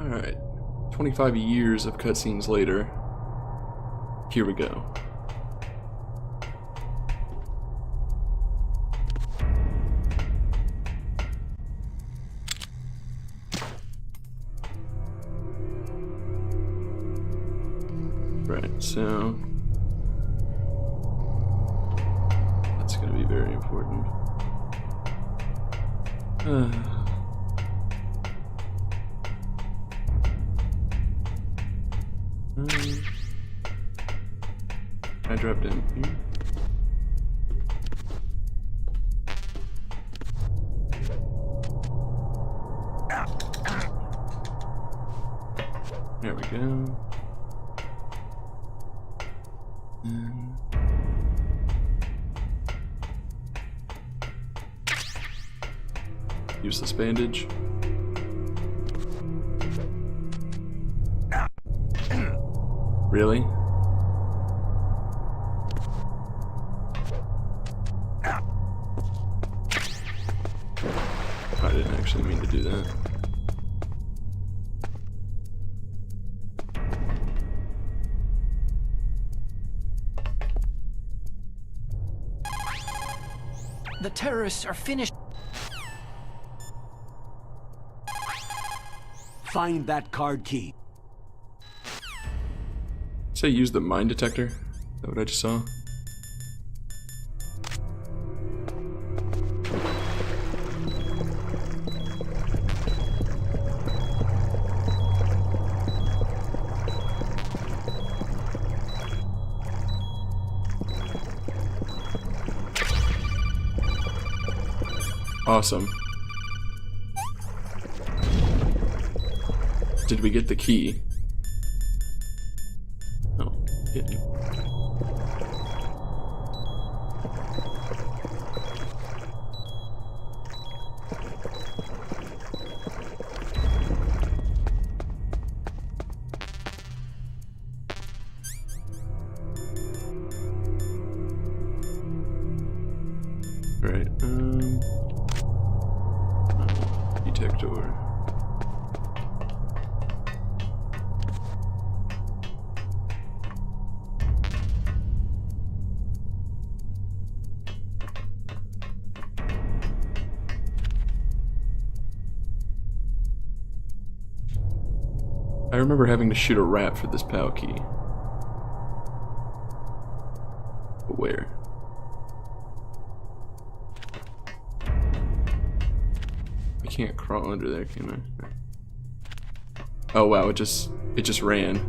Alright, 25 years of cutscenes later, here we go. Right, so that's going to be very important. I dropped in here. There we go. And use this bandage. Really? I didn't actually mean to do that. The terrorists are finished. Find that card key. Say use the mine detector. Is that what I just saw? Awesome. Did we get the key? No, didn't. Right, detector. I remember having to shoot a rat for this PAL key. But where? I can't crawl under there, can I? Oh wow, it just ran.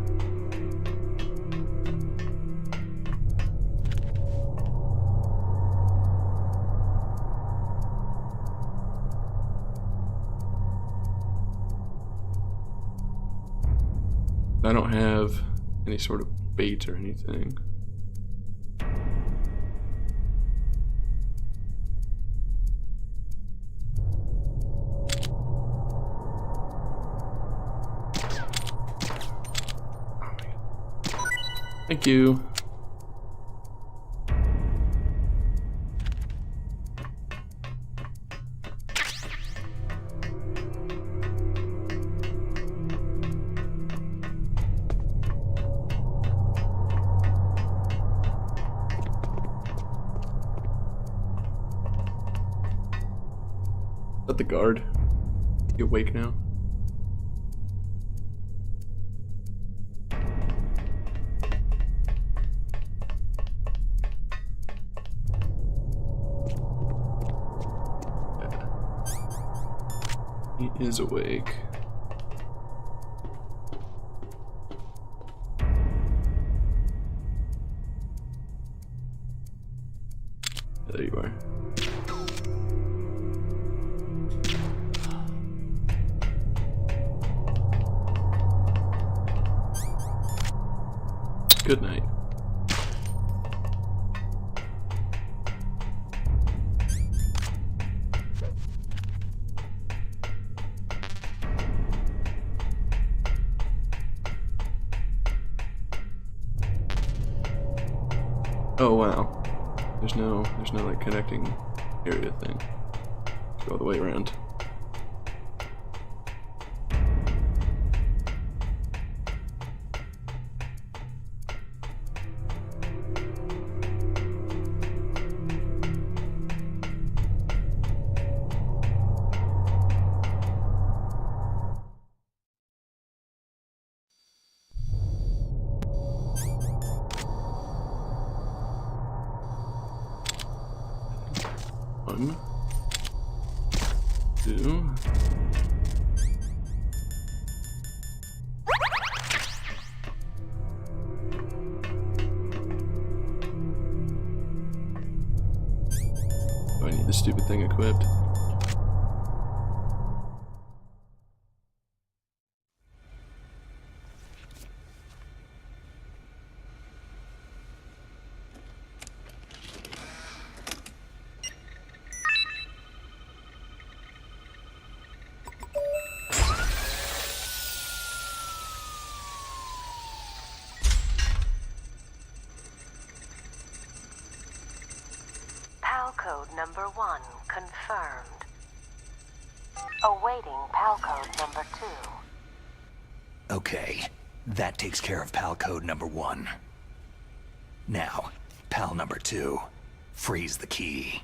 I don't have any sort of bait or anything. Thank you. Is that the guard? You awake now? He is awake. There you are. Good night. Oh wow. There's no like connecting area thing. Let's go all the way around. 1, 2. Oh, I need this stupid thing equipped. Code number 1 confirmed. Awaiting PAL code number 2. Okay, that takes care of PAL code number 1. Now, PAL number 2. Freeze the key.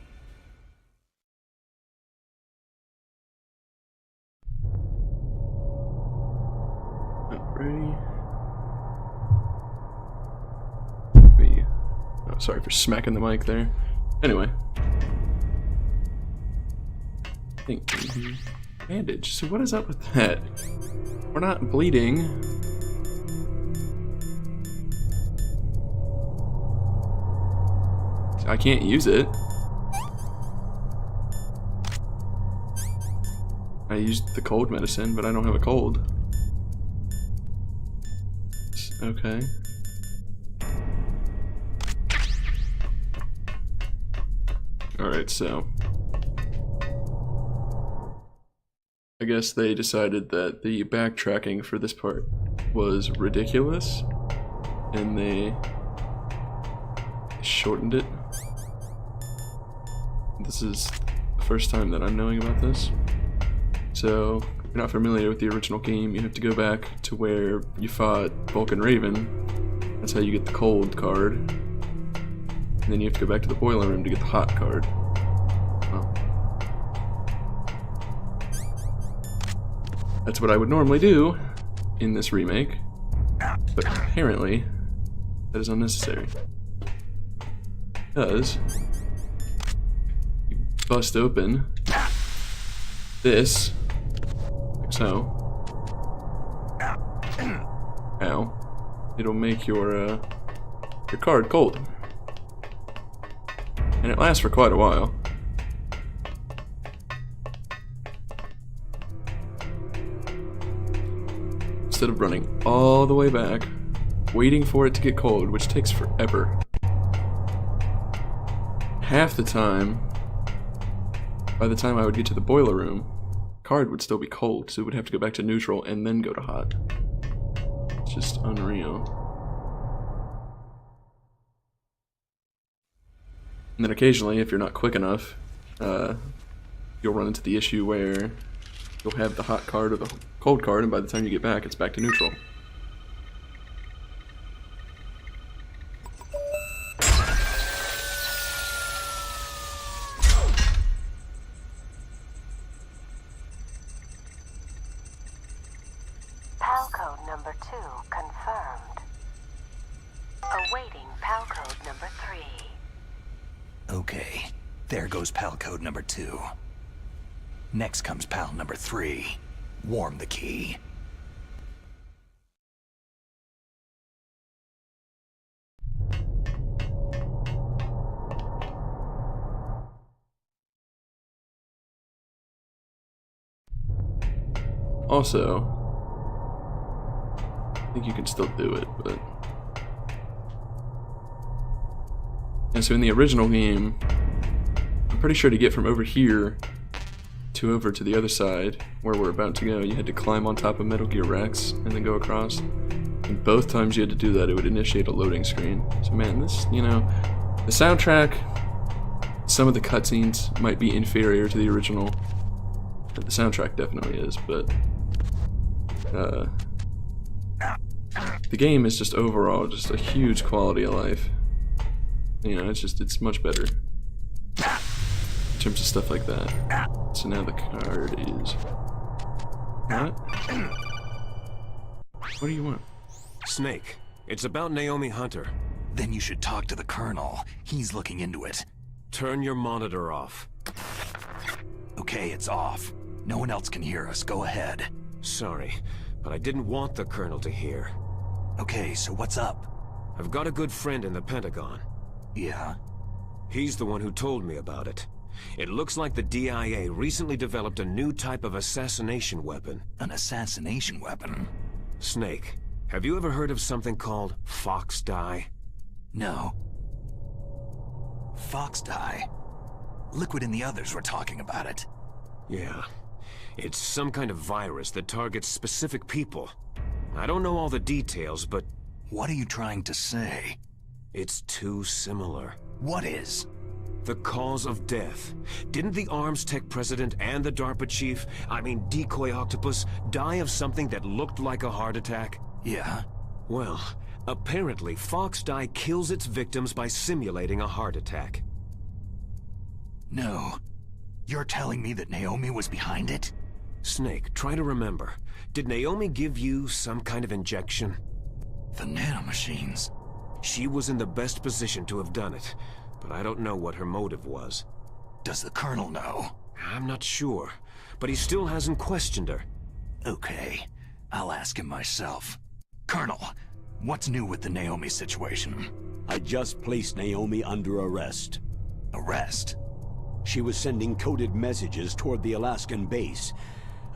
Alrighty. Oh, sorry for smacking the mic there. Anyway. Bandage. So what is up with that? We're not bleeding. I can't use it. I used the cold medicine, but I don't have a cold. Okay. Alright, so I guess they decided that the backtracking for this part was ridiculous, and they shortened it. This is the first time that I'm knowing about this. So, if you're not familiar with the original game, you have to go back to where you fought Vulcan Raven. That's how you get the cold card. And then you have to go back to the boiler room to get the hot card. Oh. That's what I would normally do in this remake, but apparently that is unnecessary. Because you bust open this, like so. Ow. It'll make your card cold. And it lasts for quite a while. Instead of running all the way back, waiting for it to get cold, which takes forever. Half the time, by the time I would get to the boiler room, card would still be cold, so it would have to go back to neutral and then go to hot. It's just unreal. And then occasionally, if you're not quick enough, you'll run into the issue where you'll have the hot card or the cold card, and by the time you get back, it's back to neutral. PAL code number 2 confirmed. Awaiting PAL code number 3. Okay, there goes PAL code number 2. Next comes PAL number 3. Warm the key. Also, I think you can still do it, but... And so in the original game, I'm pretty sure to get from over here to over to the other side, where we're about to go, you had to climb on top of Metal Gear Rex and then go across. And both times you had to do that, it would initiate a loading screen. So man, this, you know, the soundtrack, some of the cutscenes might be inferior to the original. The soundtrack definitely is, but the game is just overall just a huge quality of life. You know, it's much better in terms of stuff like that. So now the card is... What? What do you want? Snake, it's about Naomi Hunter. Then you should talk to the Colonel. He's looking into it. Turn your monitor off. Okay, it's off. No one else can hear us. Go ahead. Sorry, but I didn't want the Colonel to hear. Okay, so what's up? I've got a good friend in the Pentagon. Yeah? He's the one who told me about it. It looks like the DIA recently developed a new type of assassination weapon. An assassination weapon? Snake, have you ever heard of something called Fox Dye? No. Fox dye? Liquid and the others were talking about it. Yeah. It's some kind of virus that targets specific people. I don't know all the details, but... What are you trying to say? It's too similar. What is? The cause of death. Didn't the Arms Tech president and the DARPA chief, Decoy Octopus, die of something that looked like a heart attack? Yeah? Well, apparently Fox Dye kills its victims by simulating a heart attack. No. You're telling me that Naomi was behind it? Snake, try to remember. Did Naomi give you some kind of injection? The nanomachines. She was in the best position to have done it, but I don't know what her motive was. Does the Colonel know? I'm not sure, but he still hasn't questioned her. Okay, I'll ask him myself. Colonel, what's new with the Naomi situation? I just placed Naomi under arrest. Arrest? She was sending coded messages toward the Alaskan base.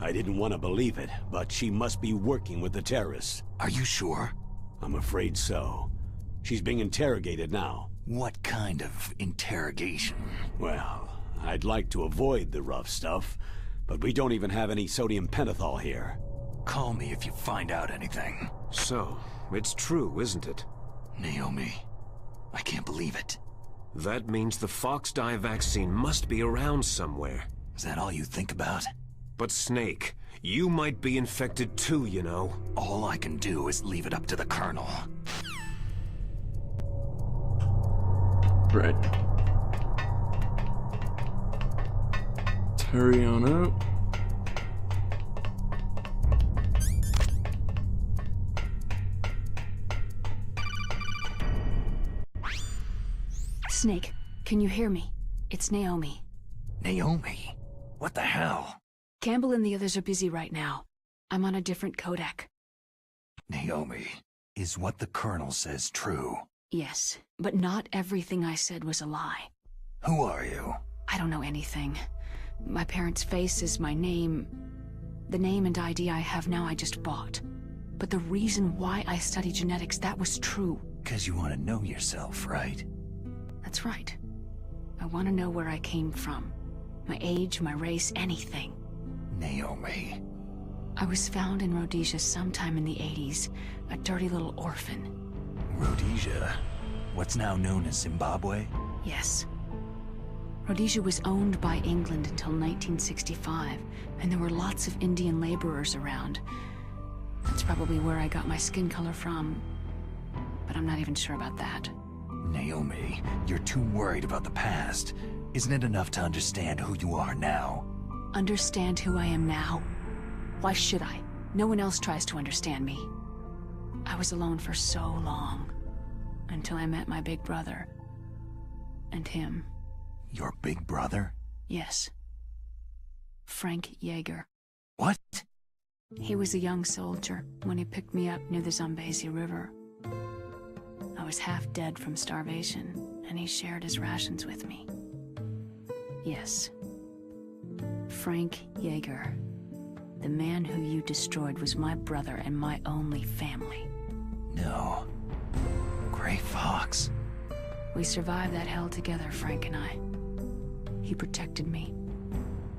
I didn't want to believe it, but she must be working with the terrorists. Are you sure? I'm afraid so. She's being interrogated now. What kind of interrogation? Well, I'd like to avoid the rough stuff, but we don't even have any sodium pentothal here. Call me if you find out anything. So, it's true, isn't it? Naomi, I can't believe it. That means the Fox Dye vaccine must be around somewhere. Is that all you think about? But Snake, you might be infected too, you know. All I can do is leave it up to the Colonel. Right. Hurry on up. Snake, can you hear me? It's Naomi. Naomi? What the hell? Campbell and the others are busy right now. I'm on a different codec. Naomi, is what the Colonel says true? Yes, but not everything I said was a lie. Who are you? I don't know anything. My parents' face is my name. The name and ID I have now I just bought. But the reason why I study genetics, that was true. 'Cause you want to know yourself, right? That's right. I want to know where I came from. My age, my race, anything. Naomi. I was found in Rhodesia sometime in the 80s, a dirty little orphan. Rhodesia? What's now known as Zimbabwe? Yes. Rhodesia was owned by England until 1965, and there were lots of Indian laborers around. That's probably where I got my skin color from, but I'm not even sure about that. Naomi, you're too worried about the past. Isn't it enough to understand who you are now? Understand who I am now? Why should I? No one else tries to understand me. I was alone for so long, until I met my big brother. And him. Your big brother? Yes. Frank Yeager. What? He was a young soldier when he picked me up near the Zambezi River. I was half dead from starvation, and he shared his rations with me. Yes. Frank Yeager. The man who you destroyed was my brother and my only family. No. Gray Fox. We survived that hell together, Frank and I. He protected me.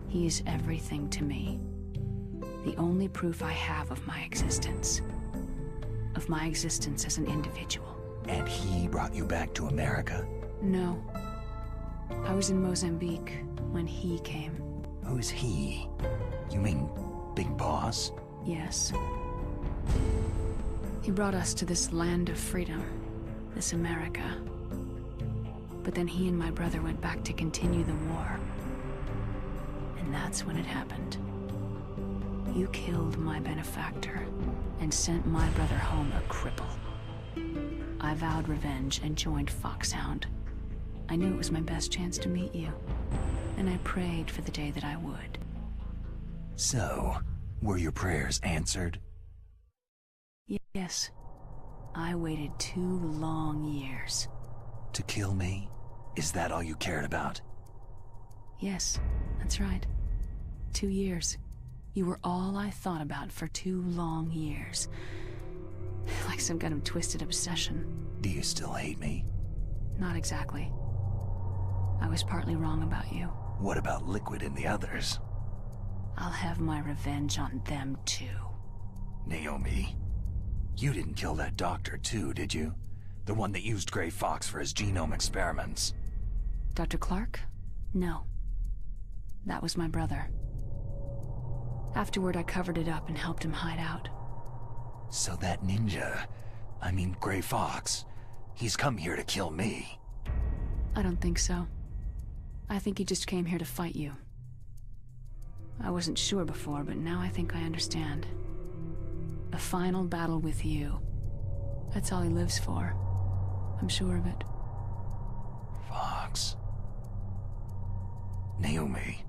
He is everything to me. The only proof I have of my existence. Of my existence as an individual. And he brought you back to America? No. I was in Mozambique when he came. Who's he? You mean Big Boss? Yes. He brought us to this land of freedom, this America. But then he and my brother went back to continue the war. And that's when it happened. You killed my benefactor and sent my brother home a cripple. I vowed revenge and joined Foxhound. I knew it was my best chance to meet you. and I prayed for the day that I would. So, were your prayers answered? Yes. I waited 2 long years. To kill me? Is that all you cared about? Yes, that's right. 2 years. You were all I thought about for 2 long years. Like some kind of twisted obsession. Do you still hate me? Not exactly. I was partly wrong about you. What about Liquid and the others? I'll have my revenge on them too. Naomi, you didn't kill that doctor too, did you? The one that used Gray Fox for his genome experiments. Dr. Clark? No. That was my brother. Afterward, I covered it up and helped him hide out. So that ninja, I mean Gray Fox, he's come here to kill me. I don't think so. I think he just came here to fight you. I wasn't sure before, but now I think I understand. A final battle with you. That's all he lives for. I'm sure of it. Fox. Naomi,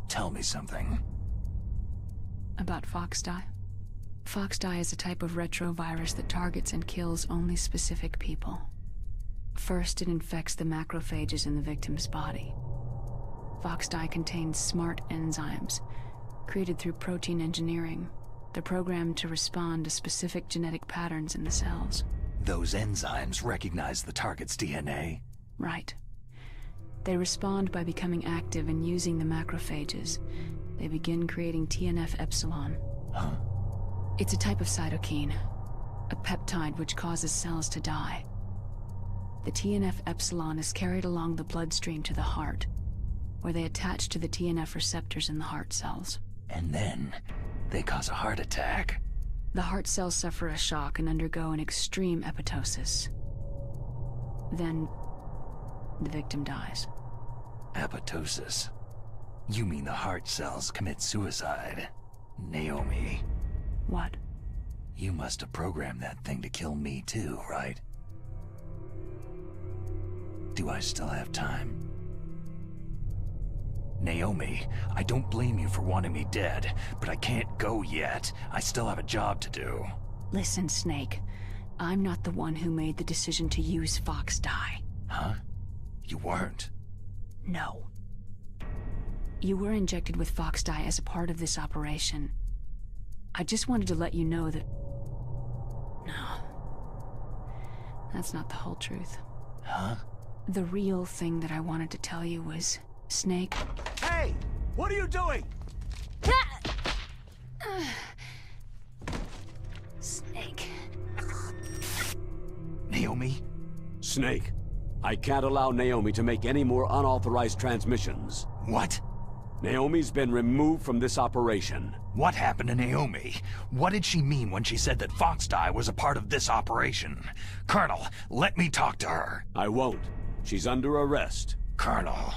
tell me something. About Foxdie? Foxdie is a type of retrovirus that targets and kills only specific people. First, it infects the macrophages in the victim's body. Foxdie contains smart enzymes, created through protein engineering. They're programmed to respond to specific genetic patterns in the cells. Those enzymes recognize the target's DNA? Right. They respond by becoming active and using the macrophages. They begin creating TNF-epsilon. Huh? It's a type of cytokine, a peptide which causes cells to die. The TNF-epsilon is carried along the bloodstream to the heart, where they attach to the TNF receptors in the heart cells. And then, they cause a heart attack. The heart cells suffer a shock and undergo an extreme apoptosis. Then, the victim dies. Apoptosis? You mean the heart cells commit suicide? Naomi. What? You must have programmed that thing to kill me too, right? Do I still have time? Naomi, I don't blame you for wanting me dead, but I can't go yet. I still have a job to do. Listen, Snake. I'm not the one who made the decision to use Foxdie. Huh? You weren't? No. You were injected with Foxdie as a part of this operation. I just wanted to let you know that... No. That's not the whole truth. Huh? The real thing that I wanted to tell you was... Snake... Hey! What are you doing? Snake... Naomi? Snake, I can't allow Naomi to make any more unauthorized transmissions. What? Naomi's been removed from this operation. What happened to Naomi? What did she mean when she said that Foxdie was a part of this operation? Colonel, let me talk to her. I won't. She's under arrest. Colonel,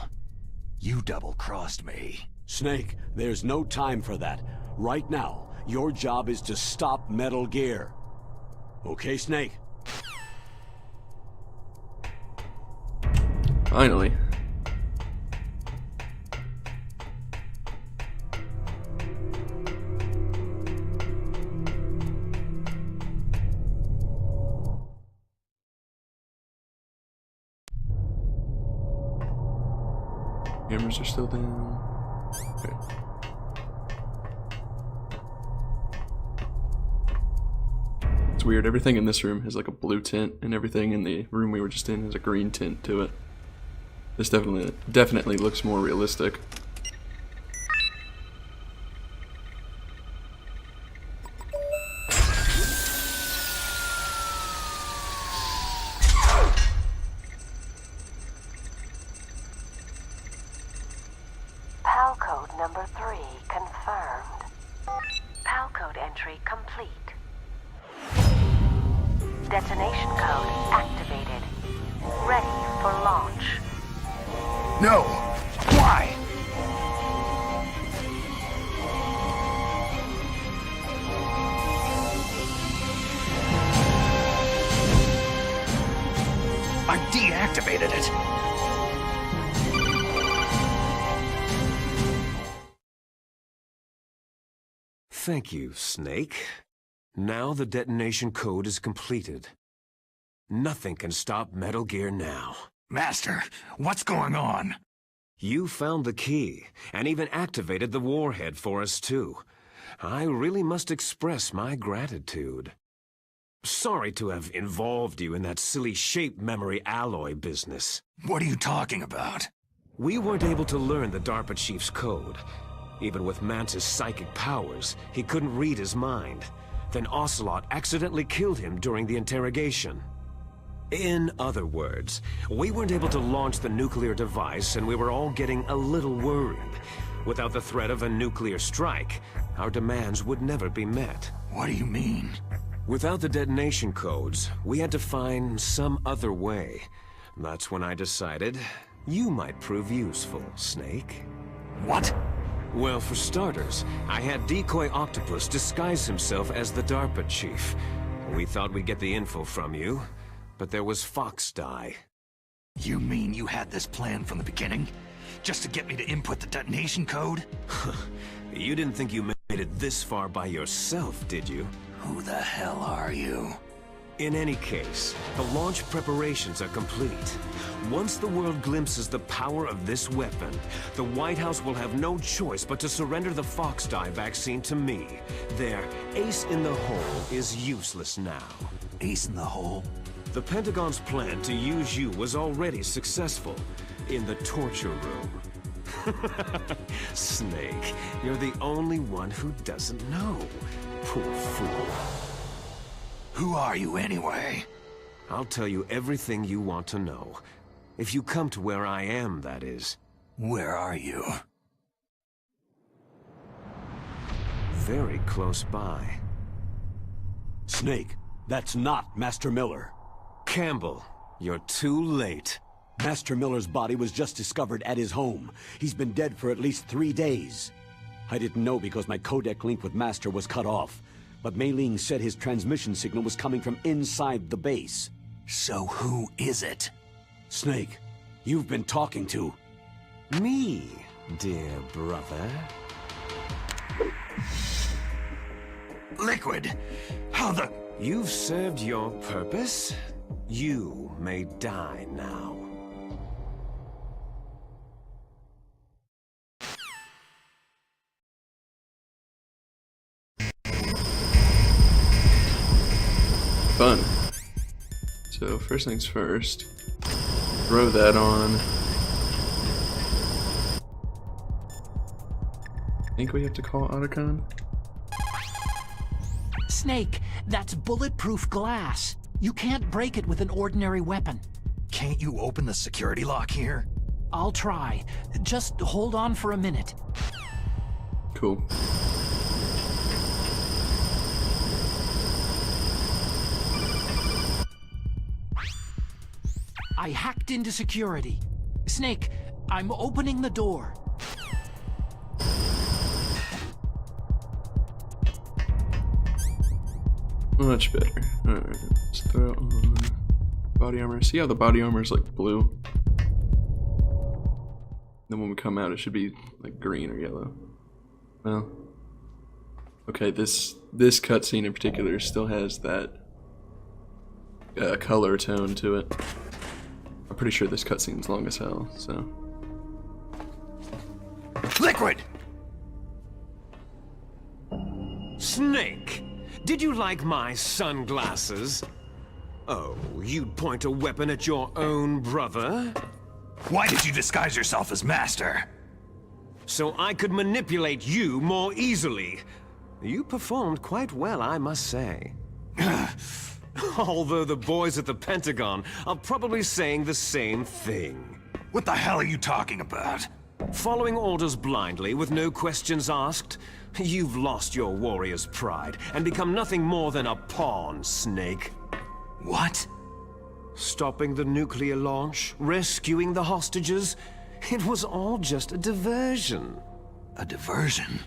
you double-crossed me. Snake, there's no time for that. Right now, your job is to stop Metal Gear. Okay, Snake? Finally. Cameras are still down. Okay. It's weird, everything in this room has like a blue tint, and everything in the room we were just in has a green tint to it. This definitely looks more realistic. PAL code number 3 confirmed. PAL code entry complete. Detonation code activated. Ready for launch. No! Why? I deactivated it. Thank you, Snake. Now the detonation code is completed. Nothing can stop Metal Gear now. Master, what's going on? You found the key, and even activated the warhead for us too. I really must express my gratitude. Sorry to have involved you in that silly shape memory alloy business. What are you talking about? We weren't able to learn the DARPA chief's code. Even with Mance's psychic powers, he couldn't read his mind. Then Ocelot accidentally killed him during the interrogation. In other words, we weren't able to launch the nuclear device, and we were all getting a little worried. Without the threat of a nuclear strike, our demands would never be met. What do you mean? Without the detonation codes, we had to find some other way. That's when I decided you might prove useful, Snake. What? Well, for starters, I had Decoy Octopus disguise himself as the DARPA chief. We thought we'd get the info from you, but there was Fox Die. You mean you had this plan from the beginning? Just to get me to input the detonation code? You didn't think you made it this far by yourself, did you? Who the hell are you? In any case, the launch preparations are complete. Once the world glimpses the power of this weapon, the White House will have no choice but to surrender the Fox Die vaccine to me. Their ace in the hole is useless now. Ace in the hole? The Pentagon's plan to use you was already successful in the torture room. Snake, you're the only one who doesn't know. Poor fool. Who are you anyway? I'll tell you everything you want to know. If you come to where I am, that is. Where are you? Very close by. Snake, that's not Master Miller. Campbell, you're too late. Master Miller's body was just discovered at his home. He's been dead for at least 3 days. I didn't know because my codec link with Master was cut off. But Mei Ling said his transmission signal was coming from inside the base. So who is it? Snake, you've been talking to... Me, dear brother. Liquid! How the... You've served your purpose. You may die now. Fun. So first things first, throw that on. I think we have to call Otacon. Snake, that's bulletproof glass. You can't break it with an ordinary weapon. Can't you open the security lock here? I'll try. Just hold on for a minute. Cool. I hacked into security. Snake, I'm opening the door. Much better. Alright, let's throw on body armor. See how the body armor is like blue? Then when we come out it should be like green or yellow. Well, okay, this cutscene in particular still has that color tone to it. I'm pretty sure this cutscene's long as hell, so. Liquid! Snake, did you like my sunglasses? Oh, you'd point a weapon at your own brother? Why did you disguise yourself as Master? So I could manipulate you more easily. You performed quite well, I must say. Although the boys at the Pentagon are probably saying the same thing. What the hell are you talking about? Following orders blindly with no questions asked, you've lost your warrior's pride and become nothing more than a pawn, Snake. What? Stopping the nuclear launch, rescuing the hostages, it was all just a diversion. A diversion?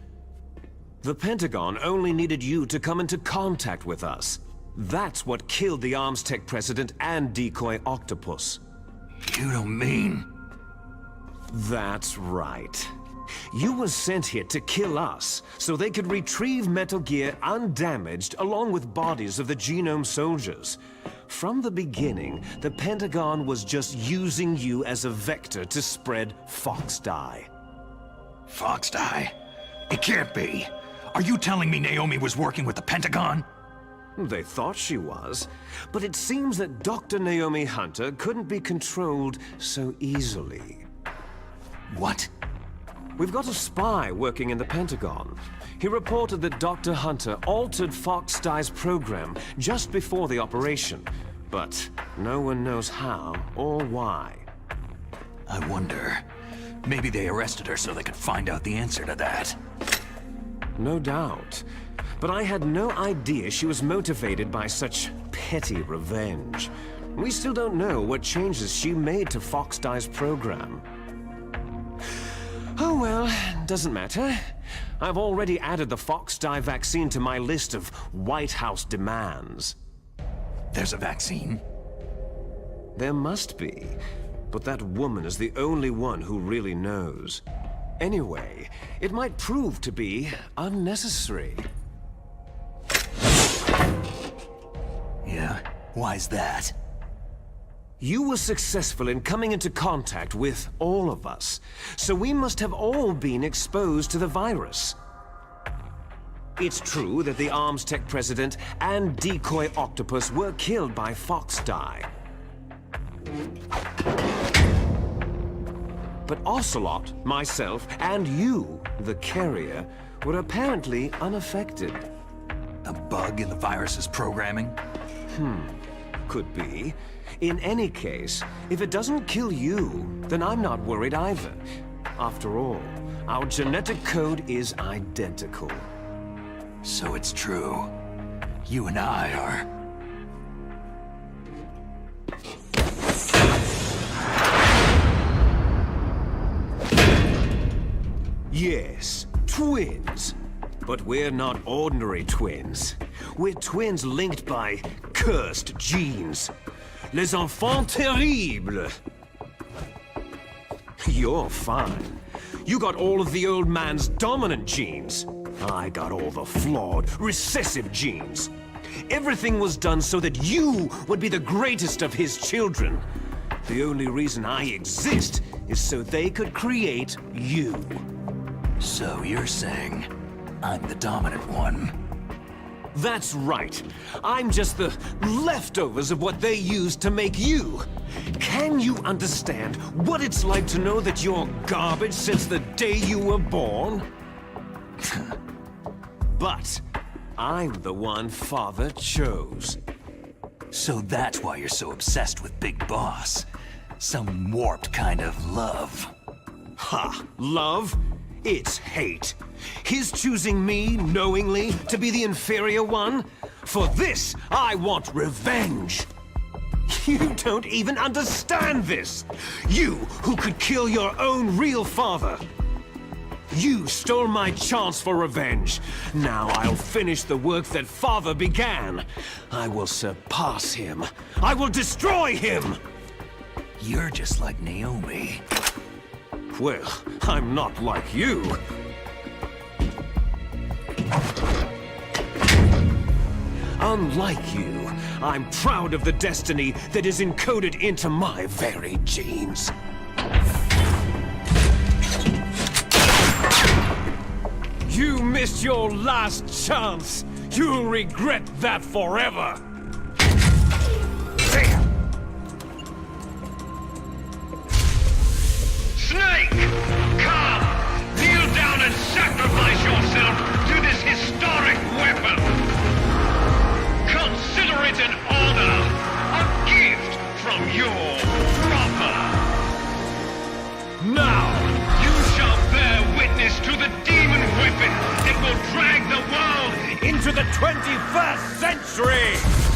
The Pentagon only needed you to come into contact with us. That's what killed the Arms Tech president and Decoy Octopus. You don't mean... That's right. You were sent here to kill us, so they could retrieve Metal Gear undamaged along with bodies of the Genome soldiers. From the beginning, the Pentagon was just using you as a vector to spread Fox Dye. Fox Dye? It can't be. Are you telling me Naomi was working with the Pentagon? They thought she was, but it seems that Dr. Naomi Hunter couldn't be controlled so easily. What? We've got a spy working in the Pentagon. He reported that Dr. Hunter altered Fox Dye's program just before the operation, but no one knows how or why. I wonder. Maybe they arrested her so they could find out the answer to that. No doubt. But I had no idea she was motivated by such petty revenge. We still don't know what changes she made to Fox Dye's program. Oh well, doesn't matter. I've already added the Fox Dye vaccine to my list of White House demands. There's a vaccine? There must be, but that woman is the only one who really knows. Anyway, it might prove to be unnecessary. Yeah? Why's that? You were successful in coming into contact with all of us, so we must have all been exposed to the virus. It's true that the Arms Tech president and decoy octopus were killed by Fox Dye. But Ocelot, myself, and you, the carrier, were apparently unaffected. A bug in the virus's programming? Could be. In any case, if it doesn't kill you, then I'm not worried either. After all, our genetic code is identical. So it's true. You and I are... Yes, twins. But we're not ordinary twins. We're twins linked by cursed genes. Les enfants terribles. You're fine. You got all of the old man's dominant genes. I got all the flawed, recessive genes. Everything was done so that you would be the greatest of his children. The only reason I exist is so they could create you. So you're saying I'm the dominant one? That's right. I'm just the leftovers of what they used to make you. Can you understand what it's like to know that you're garbage since the day you were born? But I'm the one Father chose. So that's why you're so obsessed with Big Boss. Some warped kind of love. Ha! Love? It's hate. His choosing me, knowingly, to be the inferior one? For this, I want revenge. You don't even understand this. You, who could kill your own real father. You stole my chance for revenge. Now I'll finish the work that Father began. I will surpass him. I will destroy him! You're just like Naomi. Well, I'm not like you. Unlike you, I'm proud of the destiny that is encoded into my very genes. You missed your last chance. You'll regret that forever. Snake! Come! Kneel down and sacrifice yourself to this historic weapon! Consider it an honor! A gift from your brother! Now, you shall bear witness to the demon weapon that will drag the world into the 21st century!